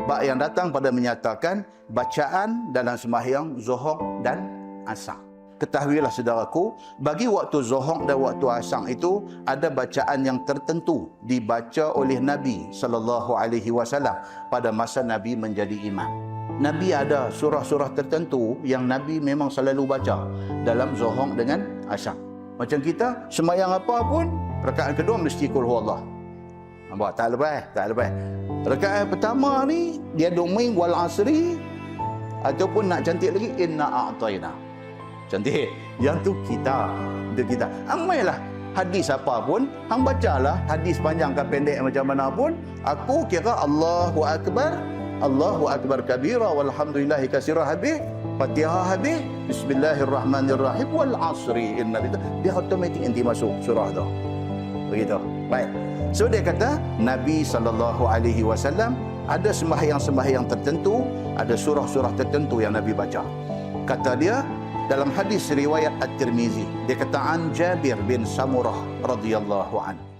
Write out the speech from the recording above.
Bab yang datang pada menyatakan bacaan dalam sembahyang Zuhur dan Asar. Ketahuilah saudaraku, bagi waktu Zuhur dan waktu Asar itu ada bacaan yang tertentu dibaca oleh Nabi SAW pada masa Nabi menjadi imam. Nabi ada surah-surah tertentu yang Nabi memang selalu baca dalam Zuhur dengan Asar. Macam kita sembahyang apa pun, rakaat kedua mesti qul huwallah. Nampak? Tak lepas. Rakaat pertama ni dia domain wal asri, ataupun nak cantik lagi inna a'tayna. Cantik. Yang tu kita. Amailah hadis apa pun, hang bacalah hadis panjang ke pendek macam mana pun, aku kira Allahu akbar kabira walhamdulillahi katsira habis, Fatihah habis, bismillahirrahmanirrahim wal asri inna dia automatik nanti masuk surah tu. Begitu. Baik. So dia kata Nabi SAW ada sembahyang-sembahyang tertentu, ada surah-surah tertentu yang Nabi baca. Kata dia dalam hadis riwayat At-Tirmizi, dia kata an Jabir bin Samurah radhiyallahu anhu.